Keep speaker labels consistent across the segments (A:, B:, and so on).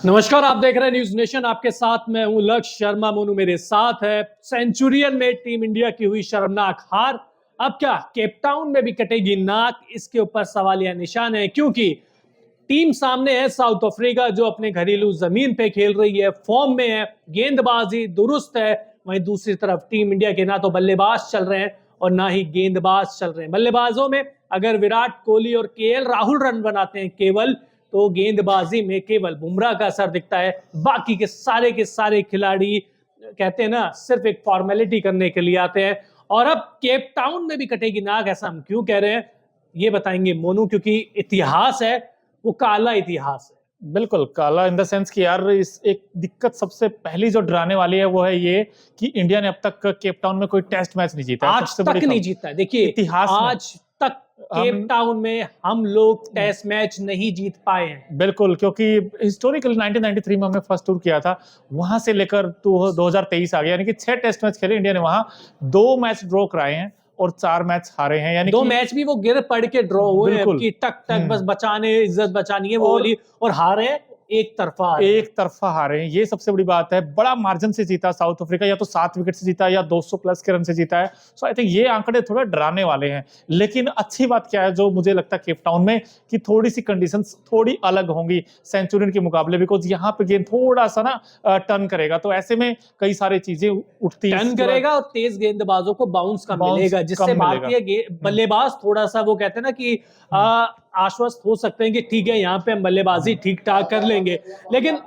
A: नमस्कार, आप देख रहे हैं न्यूज नेशन। आपके साथ मैं हूं लक्ष्य शर्मा। मोनू मेरे साथ है। सेंचुरियन में टीम इंडिया की हुई शर्मनाक हार। अब क्या केप टाउन में भी कटेगी नाक? इसके ऊपर सवालिया निशान है, क्योंकि टीम सामने है साउथ अफ्रीका, जो अपने घरेलू जमीन पे खेल रही है, फॉर्म में है, गेंदबाजी दुरुस्त है। वहीं दूसरी तरफ टीम इंडिया के ना तो बल्लेबाज चल रहे हैं और ना ही गेंदबाज चल रहे हैं। बल्लेबाजों में अगर विराट कोहली और केएल राहुल रन बनाते हैं केवल, तो गेंदबाजी में केवल बुमराह का असर दिखता है। बाकी के सारे खिलाड़ी कहते हैं ना, सिर्फ एक फॉर्मेलिटी करने के लिए आते हैं। और अब केप टाउन में भी कटेगी नाक, ऐसा हम क्यों कह रहे हैं ये बताएंगे मोनू, क्योंकि इतिहास है, वो काला इतिहास है।
B: बिल्कुल काला इन द सेंस कि यार इस एक दिक्कत सबसे पहली जो डराने वाली है वो है ये कि इंडिया ने अब तक केप टाउन में कोई टेस्ट मैच नहीं जीता है।
A: आज तक नहीं जीता है। देखिए,
B: इतिहास
A: आज तक केप टाउन में हम लोग टेस्ट मैच नहीं जीत पाए हैं।
B: बिल्कुल, क्योंकि हिस्टोरिकल 1993 में हमने फर्स्ट टूर किया था, वहां से लेकर 2023 आ गया, यानी कि 6 टेस्ट मैच खेले इंडिया ने। वहां 2 मैच ड्रॉ कराए हैं और 4 मैच हारे हैं, यानी
A: 2 मैच भी वो गिर पड़ के ड्रॉ हुए हैं कि टक टक बस बचाने, इज्जत बचानी है वो वाली, और हारे एक तरफा
B: हारे हैं। ये सबसे बड़ी बात है। बड़ा मार्जिन से जीता साउथ अफ्रीका, या तो 7 विकेट से जीता या 200 प्लस के रन से जीता है। सो आई थिंक ये आंकड़े थोड़ा डराने वाले हैं। लेकिन अच्छी बात क्या है जो मुझे लगता है केप टाउन में, कि थोड़ी सी कंडीशंस थोड़ी अलग होंगी सेंचुरियन के मुकाबले, बिकॉज यहाँ पे गेंद थोड़ा सा ना टर्न करेगा, तो ऐसे में कई सारी चीजें उठती
A: टर्न करेगा और तेज गेंदबाजों को बाउंस कम मिलेगा, जिससे भारतीय बल्लेबाज थोड़ा सा वो कहते हैं ना कि आश्वस्त हो सकते हैं कि ठीक है, यहाँ पे हम बल्लेबाजी ठीक ठाक कर लेंगे। लेकिन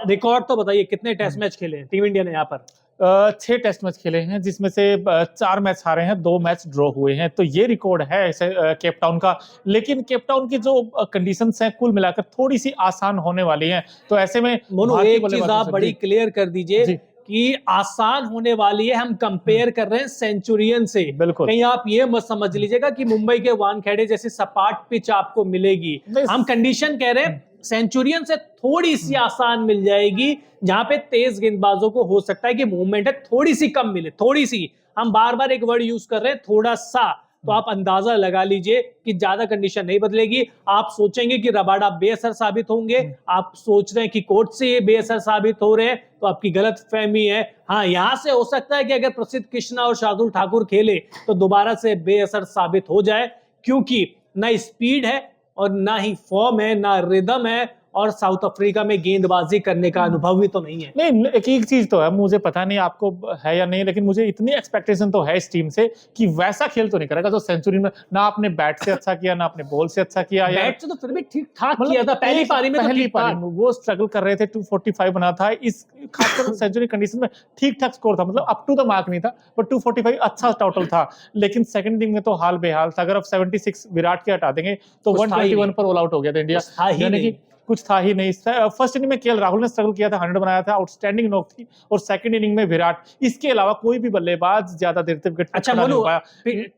A: रिकॉर्ड तो बताइए, कितने टेस्ट मैच खेले हैं टीम इंडिया ने यहाँ पर?
B: 6 टेस्ट मैच खेले हैं, जिसमें से 4 मैच हारे हैं, 2 मैच ड्रॉ हुए हैं। तो ये रिकॉर्ड है ऐसे केप टाउन का। लेकिन केप टाउन की जो कंडीशंस हैं कुल मिलाकर थोड़ी सी आसान होने वाली हैं। तो ऐसे में
A: मोनू, एक चीज आप बड़ी क्लियर कर दीजिए कि आसान होने वाली है। हम कंपेयर कर रहे हैं सेंचुरियन से। कहीं आप ये मत समझ लीजिएगा कि मुंबई के वानखेड़े जैसी सपाट पिच आपको मिलेगी। हम कंडीशन कह रहे हैं सेंचुरियन से थोड़ी सी आसान मिल जाएगी, जहां पे तेज गेंदबाजों को हो सकता है कि मूवमेंट है थोड़ी सी कम मिले। थोड़ी सी, हम बार बार एक वर्ड यूज कर रहे हैं, थोड़ा सा। तो आप अंदाजा लगा लीजिए कि ज्यादा कंडीशन नहीं बदलेगी। आप सोचेंगे कि रबाडा बेअसर साबित होंगे, आप सोच रहे हैं कि कोच से बेअसर साबित हो रहे हैं, तो आपकी गलत फहमी है। हाँ, यहां से हो सकता है कि अगर प्रसिद्ध कृष्णा और शार्दुल ठाकुर खेले तो दोबारा से बेअसर साबित हो जाए, क्योंकि ना स्पीड है और ना ही फॉर्म है, ना रिदम है, और साउथ अफ्रीका में गेंदबाजी करने का अनुभव भी तो नहीं है।
B: नहीं, एक चीज तो है, मुझे पता नहीं आपको है या नहीं, लेकिन मुझे इतनी एक्सपेक्टेशन तो है इस टीम से कि वैसा खेल तो नहीं करेगा जो सेंचुरी में। ना आपने बैट से अच्छा किया, ना आपने बॉल से अच्छा किया।
A: बैट से तो फिर भी ठीक ठाक किया था पहली पारी में।
B: पहली पारी में वो स्ट्रगल कर रहे थे, 245 बना था। इस खासकर सेंचुरी कंडीशन में ठीक ठाक स्कोर था, मतलब अप टू द मार्क नहीं था, बट 245 अच्छा टोटल था। लेकिन सेकंड इनिंग में तो हाल बेहाल था। अगर आप 76 विराट के हटा देंगे तो 121 पर ऑल आउट हो गया था इंडिया, यानी कि कुछ था ही नहीं। फर्स्ट इनिंग में केएल राहुल ने स्ट्रगल किया था, 100 बनाया था, आउटस्टैंडिंग नॉक थी। और सेकंड इनिंग में विराट, इसके अलावा कोई भी बल्लेबाज ज्यादा देर तक विकेट
A: अच्छा नहीं हो पाया।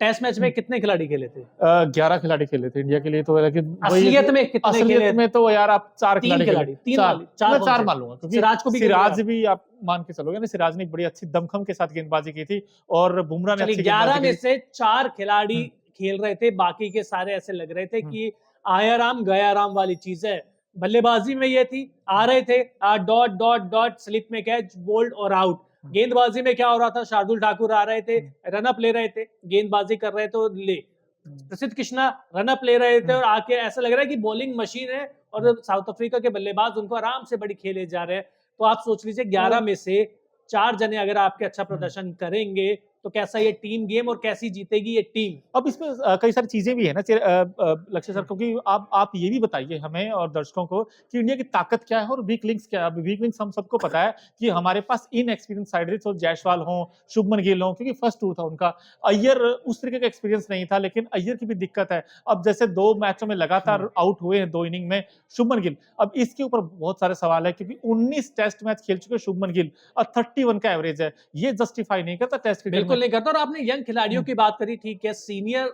A: टेस्ट मैच में कितने खिलाड़ी खेले थे?
B: 11 खिलाड़ी खेले थे इंडिया के लिए। तो लेकिन
A: असलियत में कितने खेले?
B: में तो यार आप 4 खिलाड़ी,
A: 4
B: मान लूंगा, क्योंकि सिराज भी आप मान के चलोगे ना, सिराज ने बड़ी अच्छी दमखम के साथ गेंदबाजी की थी, और बुमराह ने
A: 11 में से 4 खिलाड़ी खेल रहे थे, बाकी के सारे ऐसे लग रहे थे कि आया राम गया राम वाली चीज है। बल्लेबाजी में ये थी, आ रहे थे डॉट डॉट डॉट, स्लिप में कैच, बोल्ड और आउट। गेंदबाजी में क्या हो रहा था? शार्दुल ठाकुर आ रहे थे, रनअप ले रहे थे, गेंदबाजी कर रहे थे, ले प्रसिद्ध कृष्णा रनअप ले रहे थे, और आके ऐसा लग रहा है कि बॉलिंग मशीन है, और साउथ अफ्रीका के बल्लेबाज उनको आराम से बड़ी खेले जा रहे हैं। तो आप सोच लीजिए 11 में से 4 जने अगर आपके अच्छा प्रदर्शन करेंगे तो कैसा ये टीम गेम, और कैसी जीतेगी ये टीम?
B: अब इसमें कई सारी चीजें भी है ना लक्ष्य सर, क्योंकि आप ये भी बताइए हमें और दर्शकों को कि इंडिया की ताकत क्या है और वीक लिंक्स क्या है। वीक लिंक्स हम सबको पता है कि हमारे पास इनएक्सपीरियंस साइड हो, जायसवाल हो, शुभमन गिल हो, क्योंकि फर्स्ट टूर था उनका। अय्यर उस तरीके का एक्सपीरियंस नहीं था, लेकिन अय्यर की भी दिक्कत है। अब जैसे 2 मैचों में लगातार आउट हुए हैं 2 इनिंग में शुभमन गिल। अब इसके ऊपर बहुत सारे सवाल है, क्योंकि 19 टेस्ट मैच खेल चुके शुभमन गिल और 31 का एवरेज है। ये जस्टिफाई नहीं करता टेस्ट क्रिकेट।
A: बिल्कुल नहीं करता। और आपने यंग खिलाड़ियों की बात करी, ठीक है, सीनियर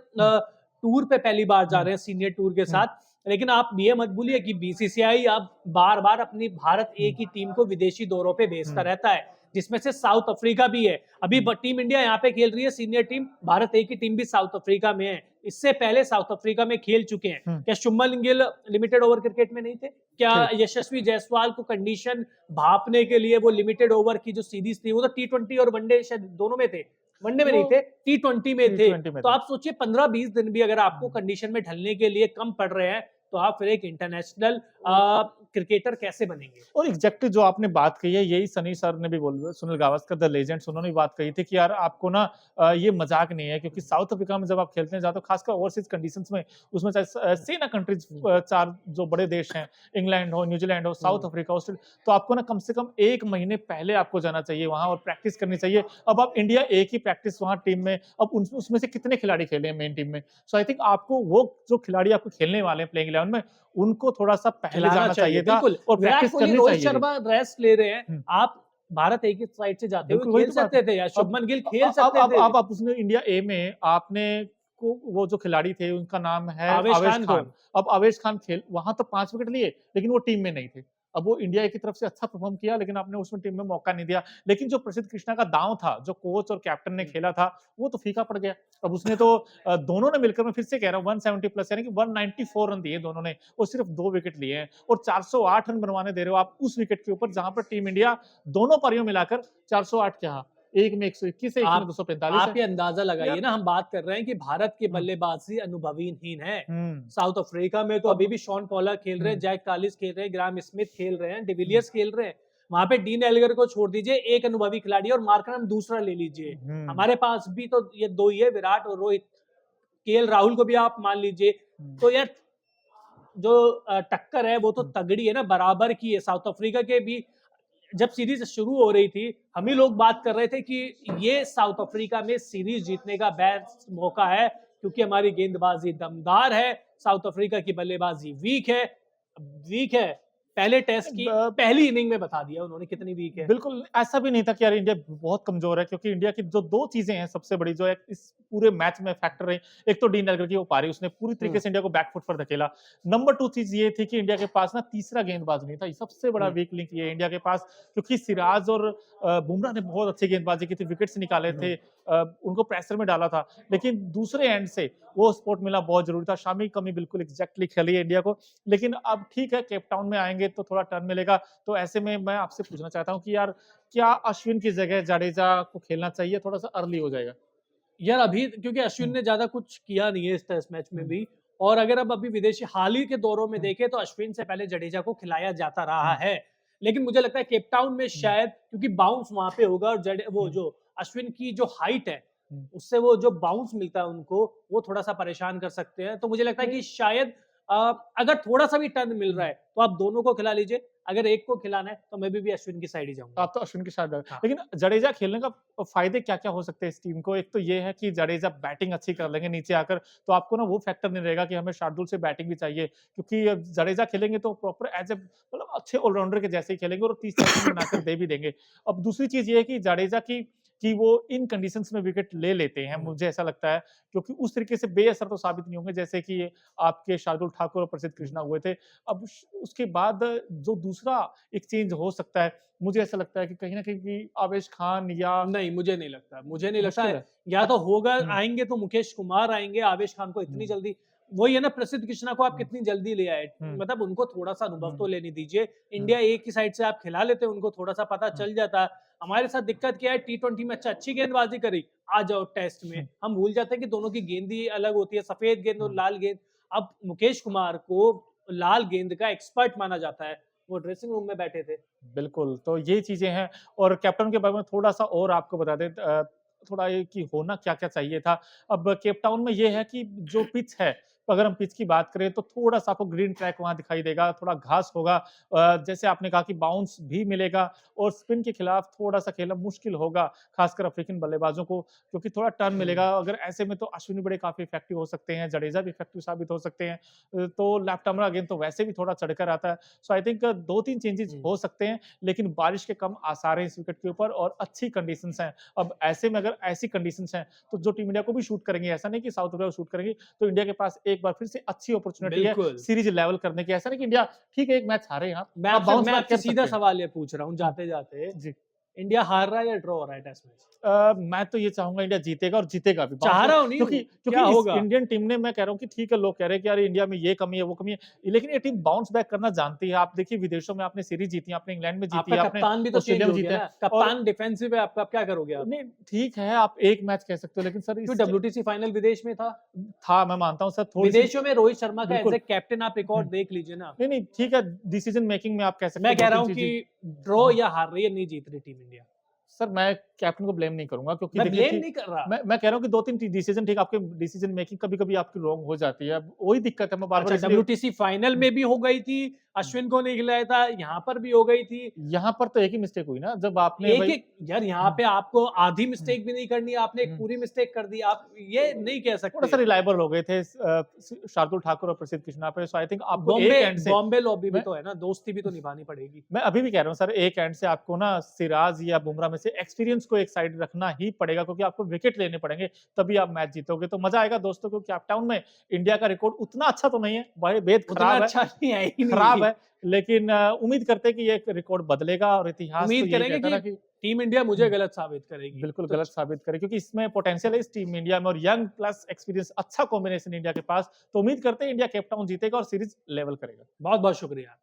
A: टूर पे पहली बार जा रहे हैं, सीनियर टूर के साथ। लेकिन आप ये मत भूलिए कि बीसीसीआई अब बार बार अपनी भारत ए की टीम को विदेशी दौरों पे भेजता रहता है, जिसमें से साउथ अफ्रीका भी है। अभी टीम इंडिया यहाँ पे खेल रही है सीनियर टीम, भारत ए की टीम भी साउथ अफ्रीका में है। इससे पहले साउथ अफ्रीका में खेल चुके हैं। क्या Shubman Gill limited over cricket में नहीं थे? क्या यशस्वी जायसवाल को कंडीशन भापने के लिए वो लिमिटेड ओवर की जो सीरीज थी, वो तो T20 और वनडे शायद दोनों में थे, वनडे में नहीं थे, T20 में थे। तो आप सोचिए 15-20 दिन भी अगर आपको कंडीशन में ढलने के लिए कम पड़ रहे हैं, तो आप फिर एक इंटरनेशनल क्रिकेटर कैसे बनेंगे?
B: और एग्जैक्टली जो आपने बात कही है, यही सनी सर ने भी बोला, सुनील गावस्कर द लेजेंड्स, उन्होंने भी बात कही थी कि यार आपको ना ये मजाक नहीं है, क्योंकि साउथ अफ्रीका में जब आप खेलते हैं, जाते हो खासकर ओवरसीज कंडीशंस में, उसमें चाहे सेना कंट्रीज 4 जो बड़े देश हैं, इंग्लैंड हो, न्यूजीलैंड हो, साउथ अफ्रीका, ऑस्ट्रेलिया, तो आपको ना कम से कम 1 महीने पहले आपको जाना चाहिए वहां और प्रैक्टिस करनी चाहिए। अब आप इंडिया एक ही प्रैक्टिस वहां टीम में, अब उसमें से कितने खिलाड़ी खेले हैं मेन टीम में? सो आई थिंक आपको वो जो खिलाड़ी आपको खेलने वाले हैं प्लेइंग 11 में, उनको थोड़ा सा पहले जाना चाहिए था और प्रैक्टिस करनी
A: रोहित
B: चाहिए।
A: शर्मा रेस्ट ले रहे हैं, आप भारत एक ही साइड से जाते हुए खेल सकते थे, या शुभमन गिल खेल सकते थे।
B: अब उसने इंडिया ए में आपने को वो जो खिलाड़ी थे उनका नाम है आवेश खान। अब आवेश खान खेल वहां तो 5 विकेट लिए, लेकिन वो टीम में नहीं थे। अब वो इंडिया की तरफ से अच्छा परफॉर्म किया, लेकिन आपने उसमें टीम में मौका नहीं दिया। लेकिन जो प्रसिद्ध कृष्णा का दांव था, जो कोच और कैप्टन ने खेला था, वो तो फीका पड़ गया। अब उसने तो दोनों ने मिलकर, मैं फिर से कह रहा हूँ, 170 प्लस यानी कि 194 रन दिए दोनों ने, और सिर्फ 2 विकेट लिए हैं, और 408 रन बनवाने दे रहे हो आप उस विकेट के ऊपर जहां पर टीम इंडिया दोनों पारियों मिलाकर 408 क्या, एक में 121 है, एक में 245
A: आप ये अंदाजा लगाइए ना, हम बात कर रहे हैं कि भारत की बल्लेबाजी अनुभवीहीन है। साउथ अफ्रीका में तो अभी भी शॉन पॉलर खेल रहे हैं, जैक कालिस खेल रहे हैं, ग्राहम स्मिथ खेल रहे हैं, डिविलियर्स खेल रहे हैं। वहां पे डीन एल्गर को छोड़ दीजिए, एक अनुभवी खिलाड़ी, और मार्करम दूसरा ले लीजिए। हमारे पास भी तो ये 2 ही है, विराट और रोहित। केएल राहुल को भी आप मान लीजिए। तो यार जो टक्कर है वो तो तगड़ी है ना, बराबर की है। साउथ अफ्रीका के भी जब सीरीज शुरू हो रही थी, हम ही लोग बात कर रहे थे कि ये साउथ अफ्रीका में सीरीज जीतने का बेस्ट मौका है, क्योंकि हमारी गेंदबाजी दमदार है, साउथ अफ्रीका की बल्लेबाजी वीक है। पहले टेस्ट की पहली इनिंग में बता दिया उन्होंने कितनी वीक है।
B: बिल्कुल ऐसा भी नहीं था कि यार इंडिया बहुत कमजोर है, क्योंकि इंडिया की जो 2 चीजें हैं सबसे बड़ी, जो एक इस पूरे मैच में फैक्टर रही, एक तो डीन एल्गर की वो पारी, उसने पूरी तरीके से इंडिया को बैकफुट पर धकेला। नंबर 2 चीज ये थी कि इंडिया के पास ना तीसरा गेंदबाज नहीं था। ये सबसे बड़ा वीक लिंक ये है इंडिया के पास, क्योंकि सिराज और बुमराह ने बहुत अच्छी गेंदबाजी की थी, विकेट्स निकाले थे, उनको प्रेशर में डाला था, लेकिन दूसरे एंड से वो सपोर्ट मिला बहुत जरूरी था। शामी की कमी बिल्कुल एग्जैक्टली खेली है इंडिया को, लेकिन अब ठीक है, केप टाउन में आएंगे तो थोड़ा टर्न मिलेगा। तो ऐसे में मैं आपसे पूछना चाहता हूँ कि यार क्या अश्विन की जगह जाडेजा को खेलना चाहिए? थोड़ा सा अर्ली हो जाएगा
A: यार अभी, क्योंकि अश्विन ने ज्यादा कुछ किया नहीं है इस टेस्ट मैच में भी, और अगर अब अभी विदेशी हाल ही के दौरों में देखें तो अश्विन से पहले जडेजा को खिलाया जाता रहा है। लेकिन मुझे लगता है केप टाउन में शायद, क्योंकि बाउंस वहां पे होगा, और वो जो अश्विन की जो हाइट है, उससे वो जो बाउंस मिलता है उनको, वो थोड़ा सा परेशान कर सकते हैं। तो मुझे लगता है कि शायद अगर थोड़ा सा भी टर्न मिल रहा है तो आप दोनों को खिला लीजिए, अगर एक को खिलाना है तो मैं भी अश्विन की साइड ही जाऊंगा।
B: आप तो अश्विन के साथ हाँ। लेकिन जडेजा खेलने का फायदे क्या-क्या हो सकते हैं इस टीम को? एक तो ये है कि जडेजा बैटिंग अच्छी कर लेंगे नीचे आकर, तो आपको ना वो फैक्टर नहीं रहेगा कि हमें शार्दुल से बैटिंग भी चाहिए, क्योंकि जडेजा खेलेंगे तो प्रॉपर एज ए मतलब अच्छे ऑलराउंडर के जैसे ही खेलेंगे और 30 बनाकर दे भी देंगे। अब दूसरी चीज ये है कि जडेजा की वो इन कंडीशंस में विकेट ले लेते हैं, मुझे ऐसा लगता है, क्योंकि उस तरीके से बेअसर तो साबित नहीं होंगे जैसे कि आपके शार्दुल ठाकुर और प्रसिद्ध कृष्णा हुए थे। अब उसके बाद जो दूसरा एक चेंज हो सकता है, मुझे ऐसा लगता है कि कहीं न कहीं आवेश खान या
A: नहीं, मुझे नहीं लगता है। या तो होगा, आएंगे तो मुकेश कुमार आएंगे, आवेश खान को इतनी जल्दी, वही है ना, प्रसिद्ध कृष्णा को आप कितनी जल्दी ले आए, मतलब उनको थोड़ा सा अनुभव तो लेने दीजिए। इंडिया एक ही साइड से आप खिला लेते, उनको थोड़ा सा पता चल जाता। हमारे साथ दिक्कत क्या है, T20 में अच्छी गेंदबाजी करी, आ जाओ टेस्ट में हम भूल जाते हैं कि दोनों की गेंद ही अलग होती है, सफेद गेंद और लाल गेंद। अब मुकेश कुमार को लाल गेंद का एक्सपर्ट माना जाता है, वो ड्रेसिंग रूम में बैठे थे।
B: बिल्कुल, तो ये चीजें हैं। और कैप्टन के बारे में थोड़ा सा और आपको बता दें, थोड़ा ये कि होना क्या-क्या चाहिए था। अब केप टाउन में ये है कि जो पिच है, अगर हम पिच की बात करें तो थोड़ा-सा आपको ग्रीन ट्रैक वहाँ दिखाई देगा, थोड़ा घास होगा, जैसे आपने कहा कि बाउंस भी मिलेगा, और स्पिन के खिलाफ थोड़ा-सा खेलना मुश्किल होगा, खासकर अफ्रीकन बल्लेबाजों को, क्योंकि थोड़ा टर्न मिलेगा। अगर ऐसे में तो अश्विनी बड़े काफ़ी इफेक्टिव हो सकते हैं, जडेजा भी इफेक्टिव साबित हो सकते हैं। तो लेफ्ट आर्मर अगेन तो वैसे भी थोड़ा चढ़कर आता है। सो आई थिंक 2-3 चेंजेस हो सकते हैं, लेकिन बारिश के कम आसार हैं इस विकेट के ऊपर, और अच्छी कंडीशंस हैं। अब ऐसे में अगर ऐसी कंडीशंस हैं, तो जो टीम इंडिया को भी शूट करेंगे, ऐसा नहीं कि साउथ अफ्रीका को शूट करेंगे, तो इंडिया के पास एक बार फिर से अच्छी अपॉर्चुनिटी है सीरीज लेवल करने की। ऐसा नहीं कि इंडिया ठीक है एक मैच हारे, यहाँ
A: मैं आपसे सीधा सवाल ये पूछ रहा हूँ जाते-जाते, इंडिया हार रहा है या ड्रॉ हो रहा है टेस्ट मैच?
B: मैं तो ये चाहूंगा इंडिया जीतेगा और जीतेगा भी।
A: चाह रहा हूं नहीं
B: क्योंकि
A: क्या
B: क्योंकि इस
A: होगा?
B: इंडियन टीम ने, मैं कह रहा हूँ कि ठीक है, लोग कह रहे हैं कि यार इंडिया में ये कमी है वो कमी है, लेकिन ये टीम बाउंस बैक करना जानती है। आप देखिए विदेशों में आपने सीरीज जीती है, आपने इंग्लैंड में जीती
A: आपका
B: है, आपने
A: कप्तान भी तो चेंज
B: ऑस्ट्रेलिया
A: हो
B: में
A: गया
B: जीता
A: ना,
B: है। और
A: कप्तान डिफेंसिव है आपका, अब क्या करोगे आप?
B: नहीं ठीक है, आप एक मैच कह सकते हो, लेकिन सर
A: क्यों,
B: इस
A: WTC फाइनल विदेश में था?
B: था, मैं मानता हूँ सर, थोड़ी सी
A: विदेशों में रोहित शर्मा का एज
B: बिल्कुल।
A: ए कैप्टन आप रिकॉर्ड
B: हम्म,
A: देख लीजिए ना।
B: नहीं नहीं ठीक है, डिसीजन मेकिंग में आप कह सकते
A: मैं
B: हो
A: कह
B: दो
A: रहा
B: तीन
A: हूँ
B: चीजें।
A: कि ड्रॉ या हार रही है, नहीं जीत रही टीम इंडिया।
B: सर मैं कैप्टन को ब्लेम नहीं करूंगा, क्योंकि
A: मैं
B: देखिए
A: ब्लेम
B: ठीक,
A: नहीं कर रहा।
B: मैं कह रहा हूँ कि दो तीन डिसीजन ठीक, आपके डिसीजन मेकिंग कभी कभी आपकी रॉन्ग हो जाती है, अब वही दिक्कत है, मैं बार बार
A: अच्छा,
B: इसलिए
A: WTC फाइनल में भी हो गई थी, अश्विन को नहीं खिलाया था, यहाँ पर भी हो गई थी।
B: यहाँ पर तो एक ही मिस्टेक हुई ना, जब आपने
A: एक
B: भाई
A: एक यार, यहाँ पे आपको आधी मिस्टेक भी नहीं करनी, आपने एक पूरी मिस्टेक कर दी, आप ये नहीं कह
B: थोड़ा
A: सकते।
B: सा रिलायबल हो गए थे शार्दुल ठाकुर और प्रसिद्ध कृष्णा पे, सो आई थिंक आपको एक
A: बॉम्बे
B: एंड से,
A: बॉम्बे लॉबी भी
B: मैं
A: तो है ना, दोस्ती भी तो निभानी पड़ेगी।
B: मैं अभी भी कह रहा हूँ सर, एक एंड से आपको ना सिराज या बुमराह में से एक्सपीरियंस को एक साइड रखना ही पड़ेगा, क्योंकि आपको विकेट लेने पड़ेंगे, तभी आप मैच जीतोगे। तो मजा आएगा दोस्तों, क्योंकि कैपटाउन में इंडिया का रिकॉर्ड उतना अच्छा तो नहीं है, बड़े बेद
A: उतना
B: खराब है,
A: अच्छा नहीं है ही
B: खराब
A: नहीं।
B: है, लेकिन उम्मीद करते हैं कि ये रिकॉर्ड बदलेगा, और इतिहास तो
A: उम्मीद
B: यही
A: करेंगे
B: कहता है ना
A: कि
B: कि
A: टीम इंडिया मुझे गलत साबित करेगी।
B: बिल्कुल
A: तो
B: गलत साबित करे, क्योंकि इसमें पोटेंशियल है इस टीम इंडिया में, और यंग प्लस एक्सपीरियंस, अच्छा कॉम्बिनेशन इंडिया के पास। तो उम्मीद करते हैं इंडिया केप टाउन जीतेगा और सीरीज लेवल करेगा।
A: बहुत बहुत शुक्रिया।